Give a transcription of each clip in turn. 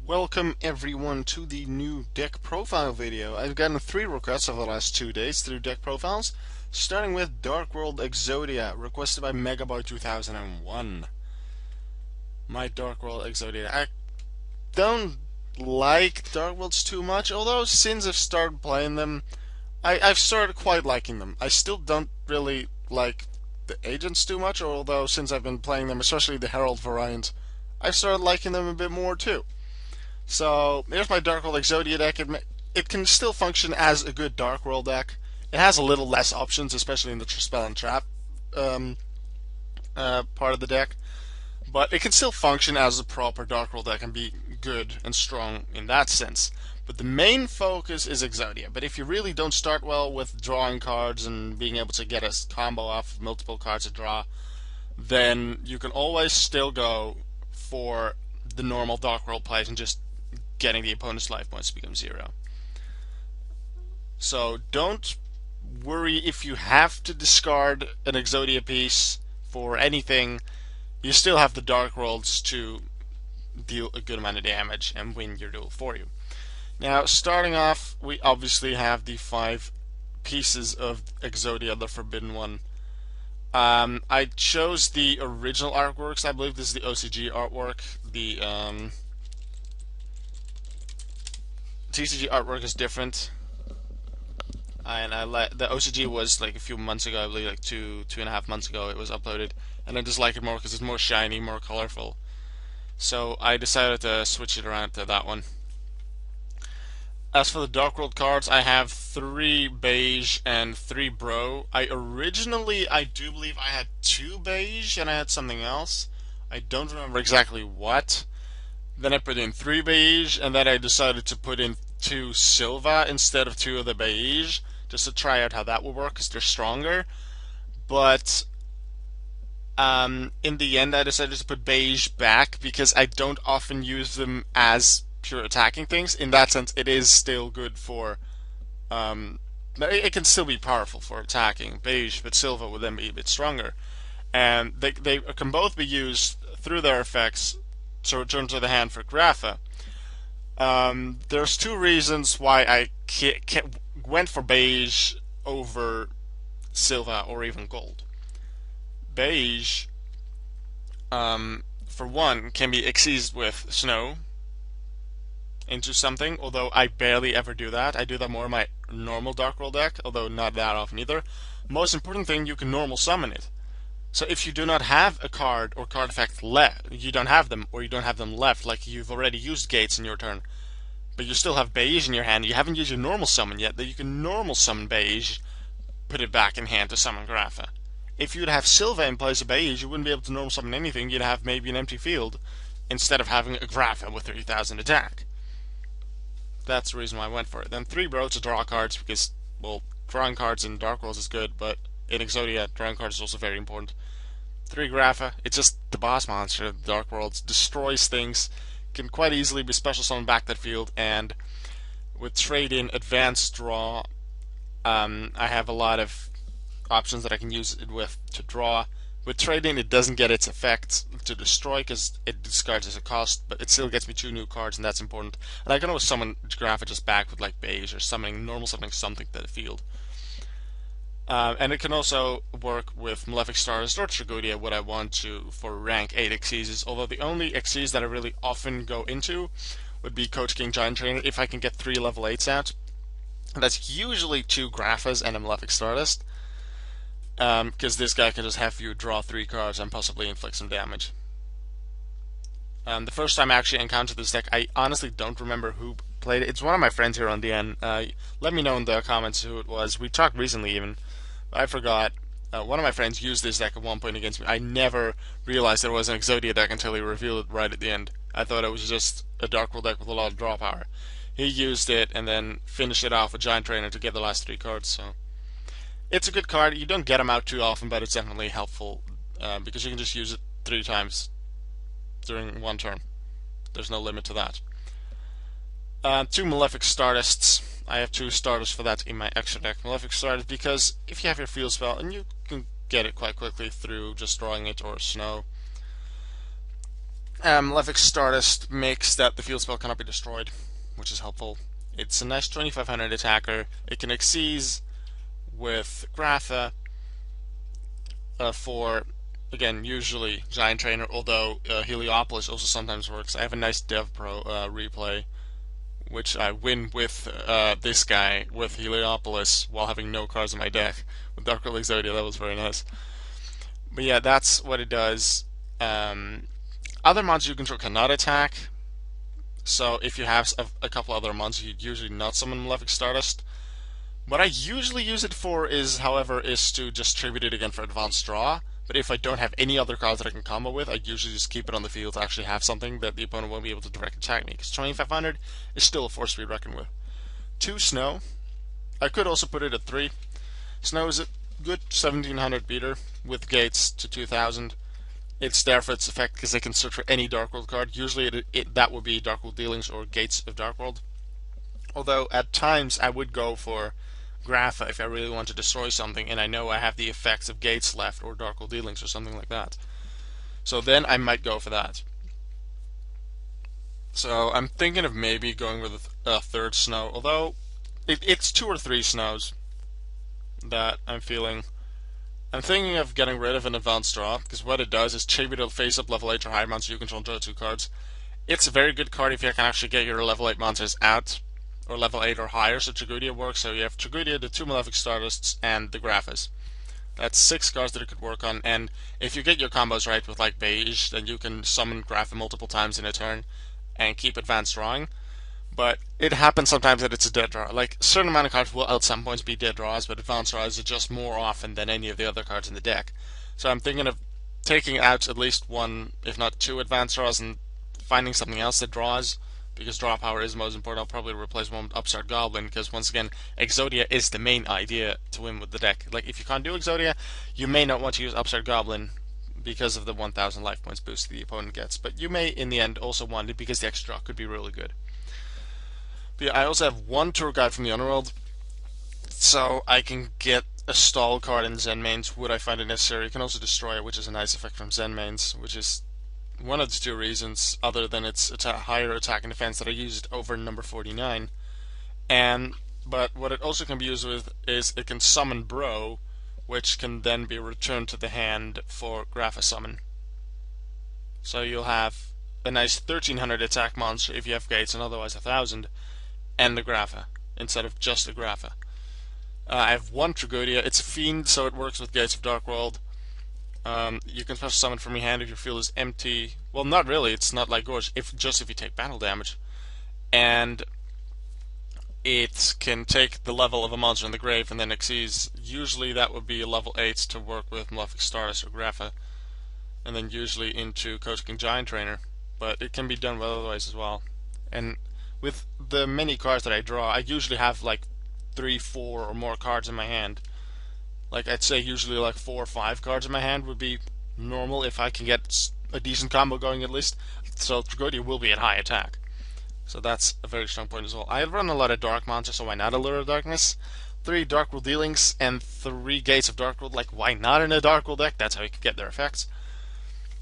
Welcome everyone to the new deck profile video. I've gotten 3 requests over the last 2 days through deck profiles, starting with Dakr World Exodia, requested by megaboy2001. My Dakr World Exodia. I don't like Dark Worlds too much, although since I've started playing them, I've started quite liking them. I still don't really like the agents too much, although since I've been playing them, especially the Herald variant, I've started liking them a bit more too. So here's my Dark World Exodia deck. It can still function as a good Dark World deck. It has a little less options, especially in the spell and trap part of the deck, but it can still function as a proper Dark World deck and be good and strong in that sense. But the main focus is Exodia. But if you really don't start well with drawing cards and being able to get a combo off of multiple cards to draw, then you can always still go for the normal Dark World plays and just getting the opponent's life points to become 0. So don't worry if you have to discard an Exodia piece for anything. You still have the Dark Worlds to deal a good amount of damage and win your duel for you. Now, starting off, we obviously have the 5 pieces of Exodia, the Forbidden One. I chose the original artworks. I believe this is the OCG artwork. The TCG artwork is different, and the OCG was like a few months ago. I believe like 2.5 months ago it was uploaded, and I just like it more because it's more shiny, more colorful. So I decided to switch it around to that one. As for the Dark World cards, I have 3 beige and 3 bro. I do believe I had 2 beige and I had something else. I don't remember exactly what. Then I put in 3 beige, and then I decided to put in 2 silver instead of 2 of the beige, just to try out how that would work, because they're stronger. But in the end, I decided to put beige back, because I don't often use them as pure attacking things. In that sense, it is still good for... it can still be powerful for attacking beige, but silver would then be a bit stronger. And they can both be used through their effects to return to the hand for Grapha. There's 2 reasons why I went for beige over silver or even gold. Beige, for one, can be exceeded with snow into something, although I barely ever do that. I do that more in my normal Dark World deck, although not that often either. Most important thing, you can normal summon it. So if you do not have a card or card effect left, you don't have them, or you don't have them left, like you've already used gates in your turn, but you still have beige in your hand, you haven't used your normal summon yet, that you can normal summon beige, put it back in hand to summon Grapha. If you'd have silver in place of beige, you wouldn't be able to normal summon anything, you'd have maybe an empty field, instead of having a Grapha with 30,000 attack. That's the reason why I went for it. Then 3 bro to draw cards, because, well, drawing cards in Dark Worlds is good, but in Exodia, drawing cards is also very important. 3 Grapha, it's just the boss monster of the Dark Worlds, destroys things, can quite easily be special summoned back that field, and with trade-in advanced draw, I have a lot of options that I can use it with to draw. With trade-in, it doesn't get its effect to destroy because it discards as a cost, but it still gets me 2 new cards, and that's important. And I can always summon Grapha just back with like beige or normal summoning something to the field. And it can also work with Malefic Stardust or Tragodia, what I want to for rank 8 Xyzs, although the only Xyz that I really often go into would be Coach King Giant Trainer if I can get 3 level 8s out. And that's usually 2 Graphas and a Malefic Stardust, because this guy can just have you draw 3 cards and possibly inflict some damage. The first time I actually encountered this deck, I honestly don't remember who played it. It's one of my friends here on DN. Let me know in the comments who it was. We talked recently even. I forgot. One of my friends used this deck at one point against me. I never realized it was an Exodia deck until he revealed it right at the end. I thought it was just a Dark World deck with a lot of draw power. He used it and then finished it off with Giant Trainer to get the last 3 cards. So it's a good card. You don't get them out too often, but it's definitely helpful because you can just use it 3 times during one turn. There's no limit to that. 2 Malefic Stardusts. I have 2 Stardusts for that in my extra deck. Malefic Stardust, because if you have your field spell, and you can get it quite quickly through just drawing it or snow, Malefic Stardust makes that the field spell cannot be destroyed, which is helpful. It's a nice 2500 attacker. It can exceed with Grapha for, again, usually Giant Trainer, although Heliopolis also sometimes works. I have a nice DevPro replay, which I win with this guy, with Heliopolis, while having no cards in my deck. With Dakr World Exodia, that was very nice. But yeah, that's what it does. Other monsters you control cannot attack, so if you have a couple other monsters, you'd usually not summon Malefic Stardust. What I usually use it for is, however, is to just tribute it again for advanced draw. But if I don't have any other cards that I can combo with, I usually just keep it on the field to actually have something that the opponent won't be able to direct attack me, because 2500 is still a force to be reckoned with. 2 Snow. I could also put it at 3. Snow is a good 1700 beater with gates to 2000. It's there for its effect because they can search for any Dark World card. Usually that would be Dark World Dealings or Gates of Dark World. Although at times I would go for Grapha if I really want to destroy something and I know I have the effects of Gates left or Dark World Dealings or something like that. So then I might go for that. So I'm thinking of maybe going with a third Snow, although it's 2 or 3 Snows that I'm feeling. I'm thinking of getting rid of an advanced draw, because what it does is tribute a face-up level 8 or higher monster you control draw 2 cards. It's a very good card if you can actually get your level 8 monsters out, or level 8 or higher, so Tragudia works. So you have Tragudia, the 2 Malefic Stardusts, and the Graphas. That's 6 cards that it could work on, and if you get your combos right with like Beige, then you can summon Grapha multiple times in a turn and keep advanced drawing. But it happens sometimes that it's a dead draw. Like, a certain amount of cards will at some points be dead draws, but advanced draws are just more often than any of the other cards in the deck. So I'm thinking of taking out at least 1, if not 2 advanced draws and finding something else that draws, because draw power is most important. I'll probably replace one with Upstart Goblin, because once again, Exodia is the main idea to win with the deck. Like, if you can't do Exodia, you may not want to use Upstart Goblin because of the 1000 life points boost the opponent gets, but you may in the end also want it because the extra draw could be really good. But yeah, I also have 1 tour guide from the Underworld, so I can get a stall card in Zen mains would I find it necessary. You can also destroy it, which is a nice effect from Zen mains, which is one of the 2 reasons, other than its higher attack and defense, that I use it over number 49. But what it also can be used with is it can summon Bro, which can then be returned to the hand for Grapha summon. So you'll have a nice 1300 attack monster if you have gates, and otherwise 1000. And the Grapha, instead of just the Grapha. I have 1 Tragudia. It's a fiend, so it works with Gates of Dark World. You can special summon from your hand if your field is empty. Well, not really. It's not like Gorge. Just if you take battle damage. And it can take the level of a monster in the grave and then exceeds. Usually that would be a level 8 to work with Malefic Stardust or Grapha. And then usually into Coaching Giant Trainer. But it can be done with other ways as well. And with the many cards that I draw, I usually have like 3, 4 or more cards in my hand. Like, I'd say usually like 4 or 5 cards in my hand would be normal if I can get a decent combo going at least. So Tragodia will be at high attack. So that's a very strong point as well. I run a lot of dark monsters, so why not a Lure of Darkness? 3 Dark World Dealings and 3 Gates of Dark World. Like, why not in a Dark World deck? That's how you can get their effects.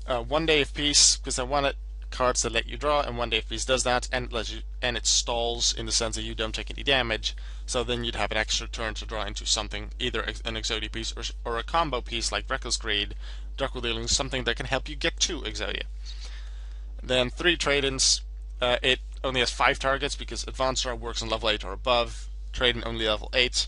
1 Day of Peace, because I wanted cards that let you draw, and 1 Day of Peace does that, and it stalls in the sense that you don't take any damage. So then you'd have an extra turn to draw into something, either an Exodia piece or a combo piece like Reckless Greed, Dark World Dealing, something that can help you get to Exodia. Then 3 Trade-ins. It only has 5 targets because Advanced Draw works on level 8 or above. Trade-in only level 8,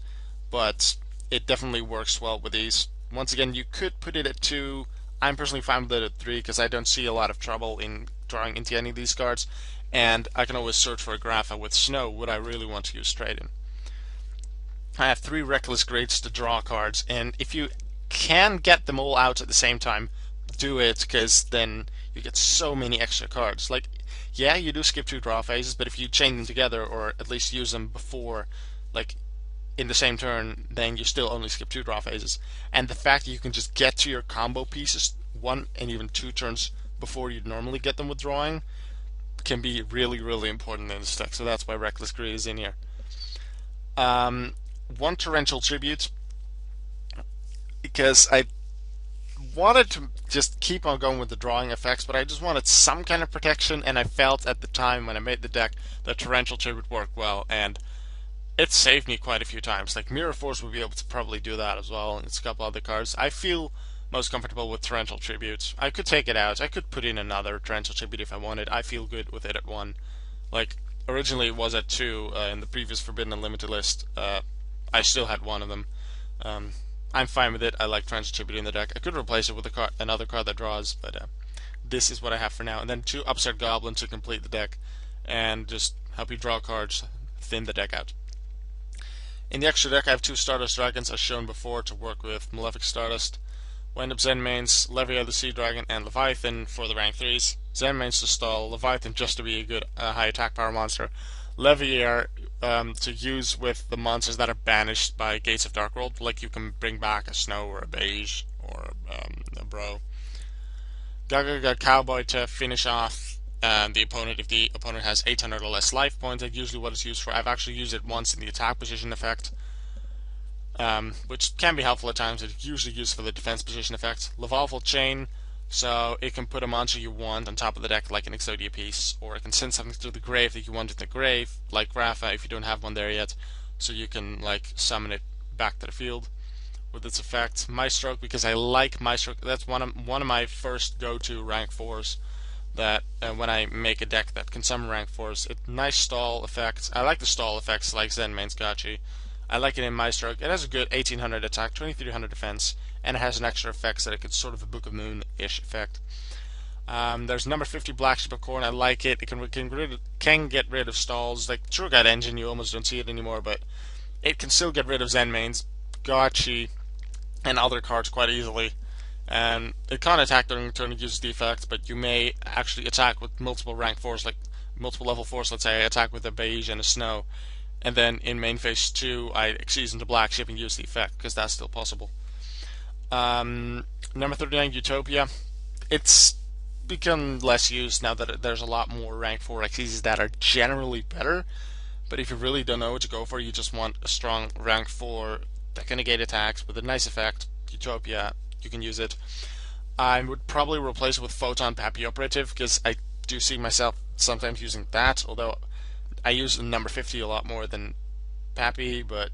but it definitely works well with these. Once again, you could put it at 2. I'm personally fine with it at 3 because I don't see a lot of trouble in drawing into any of these cards, and I can always search for a Grapha with Snow would I really want to use Trade-in. I have 3 Reckless Grades to draw cards, and if you can get them all out at the same time, do it, because then you get so many extra cards. Like, yeah, you do skip 2 draw phases, but if you chain them together, or at least use them before, like, in the same turn, then you still only skip 2 draw phases. And the fact that you can just get to your combo pieces 1 and even 2 turns before you'd normally get them with drawing can be really, really important in this deck. So that's why Reckless Greed is in here. 1 Torrential Tribute, because I wanted to just keep on going with the drawing effects, but I just wanted some kind of protection, and I felt at the time when I made the deck that Torrential Tribute would work well, and it saved me quite a few times. Like Mirror Force would be able to probably do that as well, and it's a couple other cards. I feel most comfortable with Torrential Tribute. I could take it out. I could put in another Torrential Tribute if I wanted. I feel good with it at 1. Like, originally it was at 2 in the previous Forbidden Unlimited list. I still had one of them. I'm fine with it. I like Torrential Tribute in the deck. I could replace it with another card that draws, but this is what I have for now. And then 2 Upstart Goblin to complete the deck and just help you draw cards, thin the deck out. In the extra deck, I have 2 Stardust Dragons, as shown before, to work with Malefic Stardust. Wind up Zen Mains, Levia the Sea Dragon, and Leviathan for the rank 3s. Zen Mains to stall, Leviathan just to be a good high attack power monster. Levia to use with the monsters that are banished by Gates of Dark World, like you can bring back a Snow or a Beige or a Bro. Gaga Cowboy to finish off the opponent if the opponent has 800 or less life points. That's usually what it's used for. I've actually used it once in the attack position effect, which can be helpful at times. It's usually used for the defense position effect. Lavalval Chain, so it can put a monster you want on top of the deck like an Exodia piece, or it can send something to the grave that you want in the grave, like Rafa if you don't have one there yet, so you can like summon it back to the field with its effect. Maestroke, because I like Maestroke. That's one of my first go-to rank 4s. That when I make a deck that can summon rank 4s, nice stall effects. I like the stall effects like Zen Main Skachi. I like it in Maestroke. It has a good 1800 attack, 2300 defense, and it has an extra effect so that it could sort of a Book of Moon-ish effect. There's number 50 Black Ship of Corn. I like it. It can get rid of stalls. Like True God Engine, you almost don't see it anymore, but it can still get rid of Zen Mains, Gachi, and other cards quite easily. And it can't attack during turn it uses the effect, but you may actually attack with multiple rank 4s, like multiple level 4s. Let's say I attack with a Beige and a Snow, and then in main phase 2 I exceed into Black Ship and use the effect, because that's still possible. Number 39 Utopia. It's become less used now that there's a lot more rank 4 Xyzs that are generally better, but if you really don't know what to go for, you just want a strong rank 4 that can negate attacks with a nice effect, Utopia, you can use it. I would probably replace it with Photon Pappy Operative, because I do see myself sometimes using that, although I use number 50 a lot more than Pappy, but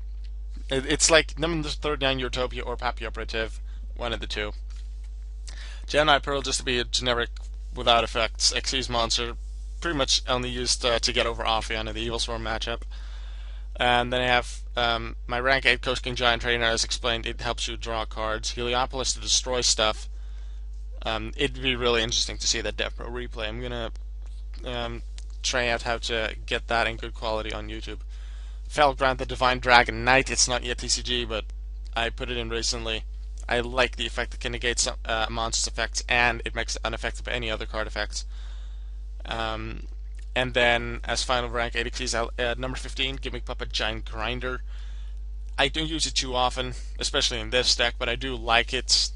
it's like number 39 Utopia or Pappy Operative, one of the two. Gemini Pearl, just to be a generic without effects Xyz monster, pretty much only used to get over Ophion in the Evil Swarm matchup. And then I have my rank 8 Coast King Giant Trainer. As explained, it helps you draw cards. Heliopolis to destroy stuff. It'd be really interesting to see that DevPro replay. I'm gonna try out how to get that in good quality on YouTube. Felgrant the Divine Dragon Knight. It's not yet TCG, but I put it in recently. I like the effect that can negate some monster's effects, and it makes it unaffected by any other card effects. And then, as final rank 8 Xyz, I'll add number 15, Gimmick Puppet Giant Grinder. I don't use it too often, especially in this deck, but I do like it.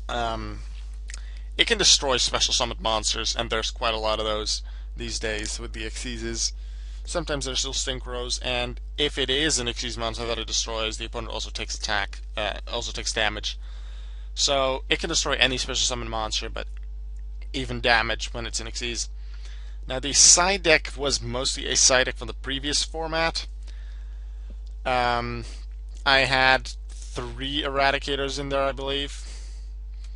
It can destroy special summoned monsters, and there's quite a lot of those these days with the Xyzs. Sometimes there's still Synchros, and if it is an Xyz monster that it destroys, the opponent also takes damage. So it can destroy any special summoned monster, but even damage when it's an Xyz. Now the side deck was mostly a side deck from the previous format. I had 3 Eradicators in there, I believe.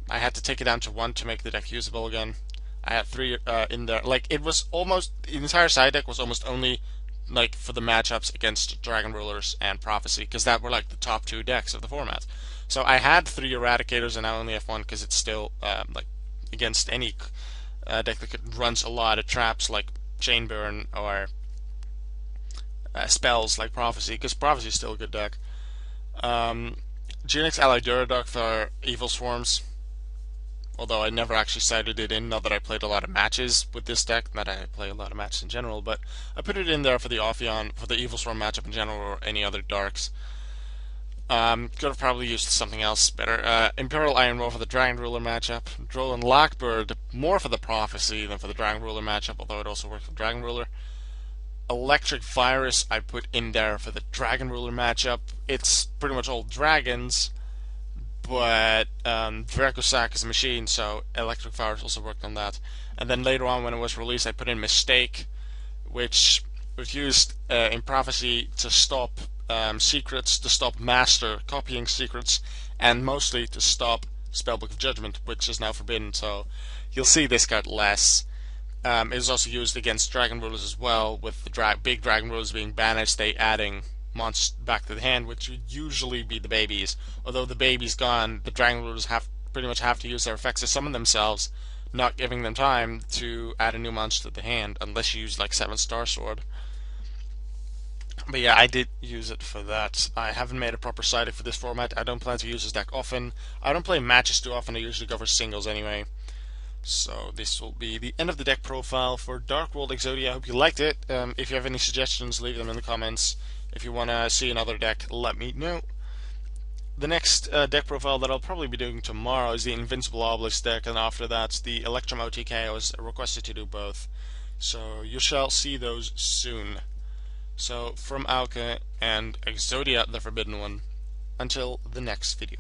I had to take it down to 1 to make the deck usable again. I had 3 in there. Like, it was almost, the entire side deck was almost only like for the matchups against Dragon Rulers and Prophecy, because that were like the top 2 decks of the format. So I had 3 Eradicators, and I only have 1 because it's still like against any deck that runs a lot of traps like Chain Burn or spells like Prophecy, because Prophecy is still a good deck. Genix Allied Duradoc for Evil Swarms, although I never actually cited it in, not that I played a lot of matches with this deck, not that I play a lot of matches in general, but I put it in there for the Ophion, for the Evil Swarm matchup in general, or any other darks. Could have probably used something else better. Imperial Iron Roll for the Dragon Ruler matchup. Droll Lockbird, more for the Prophecy than for the Dragon Ruler matchup, although it also works for Dragon Ruler. Electric Virus I put in there for the Dragon Ruler matchup. It's pretty much all dragons, but Draco Sack is a machine, so Electric Fires also worked on that. And then later on, when it was released, I put in Mistake, which was used in Prophecy to stop secrets, to stop Master copying secrets, and mostly to stop Spellbook of Judgment, which is now forbidden. So you'll see this card less. It is also used against Dragon Rulers as well, with the big Dragon Rulers being banished, they adding monsters back to the hand, which would usually be the babies. Although the baby's gone, the Dragon Rulers pretty much have to use their effects to summon themselves, not giving them time to add a new monster to the hand, unless you use like 7-star Sword. But yeah, I did use it for that. I haven't made a proper side for this format. I don't plan to use this deck often. I don't play matches too often, I usually go for singles anyway. So this will be the end of the deck profile for Dakr World Exodia. I hope you liked it. If you have any suggestions, leave them in the comments. If you want to see another deck, let me know. The next deck profile that I'll probably be doing tomorrow is the Invincible Obelisk deck, and after that the Electrum OTK. I was requested to do both. So you shall see those soon. So from Auke and Exodia, the Forbidden One, until the next video.